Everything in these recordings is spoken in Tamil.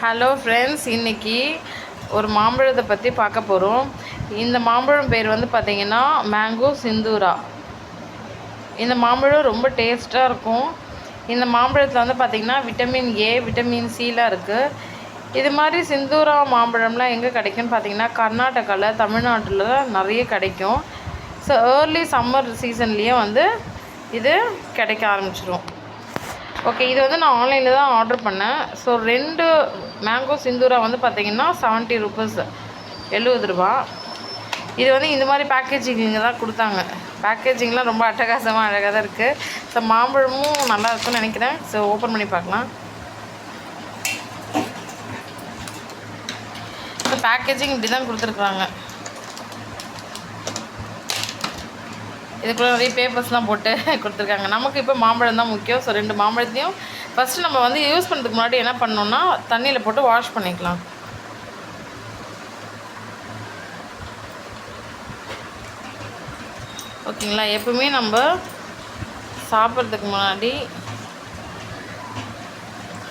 ஹலோ ஃப்ரெண்ட்ஸ், இன்றைக்கி ஒரு மாம்பழத்தை பற்றி பார்க்க போகிறோம். இந்த மாம்பழம் பேர் வந்து பார்த்திங்கன்னா மேங்கோ சிந்தூரா. இந்த மாம்பழம் ரொம்ப டேஸ்ட்டாக இருக்கும். இந்த மாம்பழத்தில் வந்து பார்த்திங்கன்னா விட்டமின் ஏ, விட்டமின் சிலாம் இருக்குது. இது மாதிரி சிந்தூரா மாம்பழம்லாம் எங்கே கிடைக்கும்னு பார்த்திங்கன்னா கர்நாடகாவில், தமிழ்நாட்டில் நிறைய கிடைக்கும். ஸோ ஏர்லி சம்மர் சீசன்லேயே வந்து இது கிடைக்க ஆரம்பிச்சிடும். ஓகே, இது வந்து நான் ஆன்லைனில் தான் ஆர்டர் பண்ணேன். ஸோ 2 மேங்கோ சிந்தூரா வந்து பார்த்திங்கன்னா 70 ருபீஸ், 70 ரூபா. இது வந்து இந்த மாதிரி பேக்கேஜிங்க தான் கொடுத்தாங்க. பேக்கேஜிங்லாம் ரொம்ப அட்டகாசமாக அழகாக தான் இருக்குது. ஸோ மாம்பழமும் நல்லா இருக்கும்னு நினைக்கிறேன். ஸோ ஓப்பன் பண்ணி பார்க்கலாம். ஸோ பேக்கேஜிங் இப்படி தான் கொடுத்துருக்குறாங்க. இதுக்குள்ளே நிறைய பேப்பர்ஸ்லாம் போட்டு கொடுத்துருக்காங்க. நமக்கு இப்போ மாம்பழம் தான் முக்கியம். ஸோ 2 மாம்பழத்தையும் ஃபஸ்ட்டு நம்ம வந்து யூஸ் பண்ணுறதுக்கு முன்னாடி என்ன பண்ணோன்னா தண்ணியில் போட்டு வாஷ் பண்ணிக்கலாம். ஓகேங்களா? எப்பவுமே நம்ம சாப்பிட்றதுக்கு முன்னாடி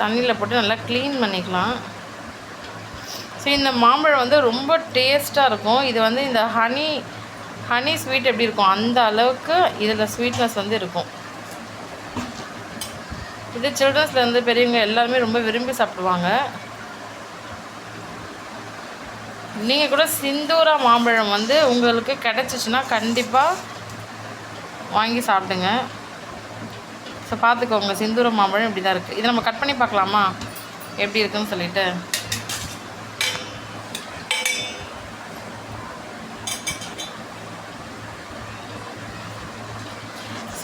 தண்ணியில் போட்டு நல்லா க்ளீன் பண்ணிக்கலாம். ஸோ இந்த மாம்பழம் வந்து ரொம்ப டேஸ்ட்டாக இருக்கும். இது வந்து இந்த ஹனி ஸ்வீட் எப்படி இருக்கும் அந்த அளவுக்கு இதில் ஸ்வீட்னஸ் வந்து இருக்கும். இது சில்ட்ரன்ஸ்லேருந்து பெரியவங்க எல்லாருமே ரொம்ப விரும்பி சாப்பிடுவாங்க. நீங்கள் கூட சிந்தூரா மாம்பழம் வந்து உங்களுக்கு கிடச்சிச்சின்னா கண்டிப்பாக வாங்கி சாப்பிடுங்க. ஸோ பார்த்துக்கோங்க, சிந்தூரா மாம்பழம் இப்படி தான் இருக்குது. இதை நம்ம கட் பண்ணி பார்க்கலாமா எப்படி இருக்குன்னு சொல்லிட்டு.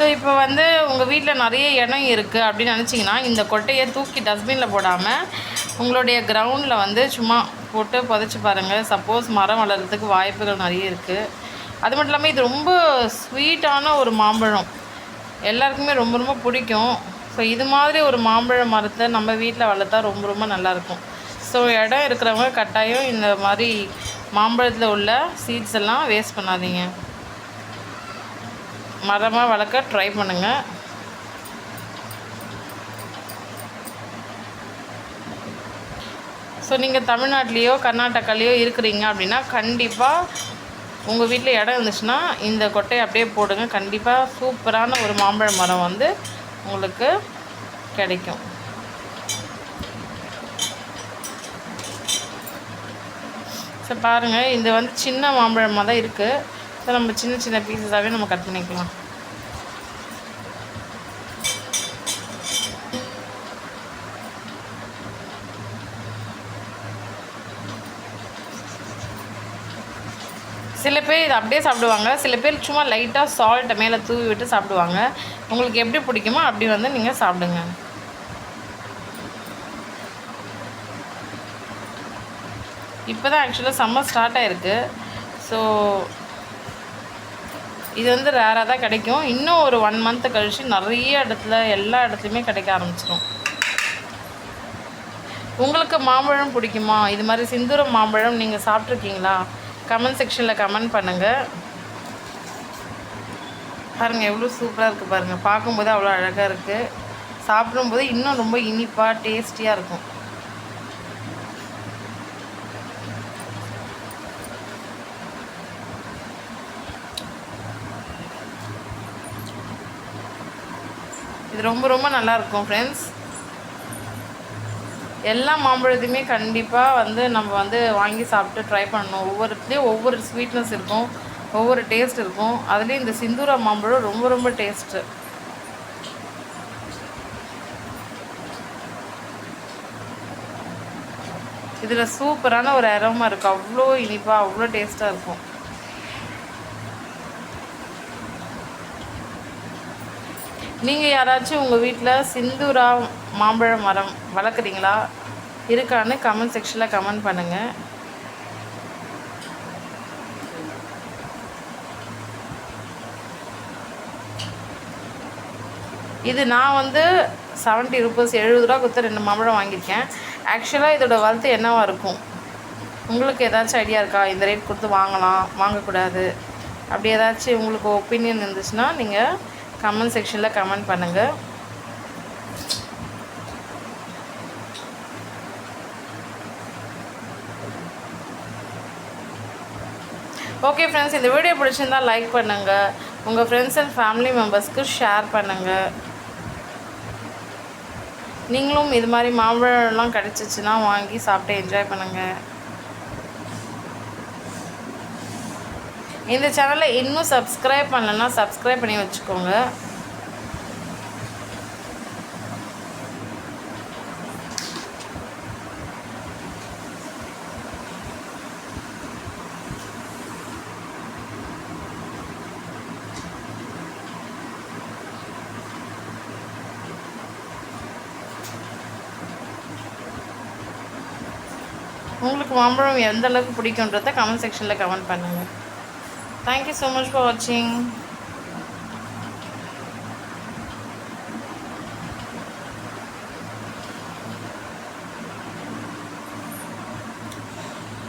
ஸோ இப்போ வந்து உங்கள் வீட்டில் நிறைய இடம் இருக்குது அப்படின்னு நினச்சிங்கன்னா இந்த கொட்டையை தூக்கி டஸ்ட்பினில் போடாமல் உங்களுடைய கிரவுண்டில் வந்து சும்மா போட்டு புதைச்சி பாருங்கள். சப்போஸ் மரம் வளர்கிறதுக்கு வாய்ப்புகள் நிறைய இருக்குது. அது மட்டும் இல்லாமல் இது ரொம்ப ஸ்வீட்டான ஒரு மாம்பழம், எல்லாருக்குமே ரொம்ப ரொம்ப பிடிக்கும். ஸோ இது மாதிரி ஒரு மாம்பழ மரத்தை நம்ம வீட்டில் வளர்த்தா ரொம்ப ரொம்ப நல்லாயிருக்கும். ஸோ இடம் இருக்கிறவங்க கட்டாயம் இந்த மாதிரி மாம்பழத்தில் உள்ள சீட்ஸ் எல்லாம் வேஸ்ட் பண்ணாதீங்க. மரமாக வளர்க்க ட்ரை பண்ணுங்கள். ஸோ நீங்கள் தமிழ்நாட்டிலையோ கர்நாடகாலேயோ இருக்கிறீங்க அப்படின்னா கண்டிப்பாக உங்கள் வீட்டில் இடம் இருந்துச்சுன்னா இந்த கொட்டையை அப்படியே போடுங்க. கண்டிப்பாக சூப்பரான ஒரு மாம்பழ மரம் வந்து உங்களுக்கு கிடைக்கும். ஸோ பாருங்கள், இது வந்து சின்ன மாம்பழமாக தான் இருக்குது. ஸோ நம்ம சின்ன சின்ன பீஸஸாகவே நம்ம கட் பண்ணிக்கலாம். சில பேர் இதை அப்படியே சாப்பிடுவாங்க, சில பேர் சும்மா லைட்டாக சால்ட்டை மேலே தூவி விட்டு சாப்பிடுவாங்க. உங்களுக்கு எப்படி பிடிக்குமோ அப்படி வந்து நீங்கள் சாப்பிடுங்க. இப்போ தான் ஆக்சுவலாக சம்மர் ஸ்டார்ட் ஆகிருக்கு. ஸோ இது வந்து ரேராக தான் கிடைக்கும். இன்னும் ஒரு 1 மந்த் கழிச்சு நிறைய இடத்துல எல்லா இடத்துலையுமே கிடைக்க ஆரம்பிச்சிடும். உங்களுக்கு மாம்பழம் பிடிக்குமா? இது மாதிரி சிந்தூரம் மாம்பழம் நீங்கள் சாப்பிட்ருக்கீங்களா? கமெண்ட் செக்ஷனில் கமெண்ட் பண்ணுங்கள். பாருங்கள் எவ்வளோ சூப்பராக இருக்குது பாருங்கள். பார்க்கும்போது அவ்வளோ அழகாக இருக்குது. சாப்பிடும்போது இன்னும் ரொம்ப இனிப்பாக டேஸ்டியாக இருக்கும். இது ரொம்ப ரொம்ப நல்லாயிருக்கும் ஃப்ரெண்ட்ஸ். எல்லா மாம்பழத்தையுமே கண்டிப்பாக வந்து நம்ம வந்து வாங்கி சாப்பிட்டு ட்ரை பண்ணணும். ஒவ்வொருத்துலேயும் ஒவ்வொரு ஸ்வீட்னஸ் இருக்கும், ஒவ்வொரு டேஸ்ட் இருக்கும். அதுலேயும் இந்த சிந்தூரா மாம்பழம் ரொம்ப ரொம்ப டேஸ்ட்டு. இதில் சூப்பரான ஒரு அரோமா இருக்குது. அவ்வளோ இனிப்பாக அவ்வளோ டேஸ்ட்டாக இருக்கும். நீங்கள் யாராச்சும் உங்கள் வீட்டில் சிந்தூரா மாம்பழ மரம் வளர்க்குறீங்களா இருக்கான்னு கமெண்ட் செக்ஷனில் கமெண்ட் பண்ணுங்கள். இது நான் வந்து 70 ருபீஸ், 70 ரூபா கொடுத்து 2 மாம்பழம் வாங்கியிருக்கேன். ஆக்சுவலாக இதோட வளர்த்து என்னவாக இருக்கும்? உங்களுக்கு ஏதாச்சும் ஐடியா இருக்கா? இந்த ரேட் கொடுத்து வாங்கலாம், வாங்கக்கூடாது, அப்படி ஏதாச்சும் உங்களுக்கு ஒப்பீனியன் இருந்துச்சுன்னா நீங்கள் கமெண்ட் செக்ஷனில் கமெண்ட் பண்ணுங்கள். ஓகே ஃப்ரெண்ட்ஸ், இந்த வீடியோ பிடிச்சிருந்தால் லைக் பண்ணுங்கள், உங்கள் ஃப்ரெண்ட்ஸ் அண்ட் ஃபேமிலி மெம்பர்ஸ்க்கு ஷேர் பண்ணுங்கள். நீங்களும் இது மாதிரி மாம்பழம்லாம் கிடச்சிச்சின்னா வாங்கி சாப்பிட்டு என்ஜாய் பண்ணுங்கள். இந்த சேனலை இன்னும் சப்ஸ்கிரைப் பண்ணலைன்னா சப்ஸ்கிரைப் பண்ணி வச்சுக்கோங்க. உங்களுக்கு மாம்பழம் எந்த அளவுக்கு பிடிக்குன்றதை கமெண்ட் செக்ஷனில் கமெண்ட் பண்ணுங்கள். தேங்க்யூ ஸோ மச் ஃபார் வாட்சிங்.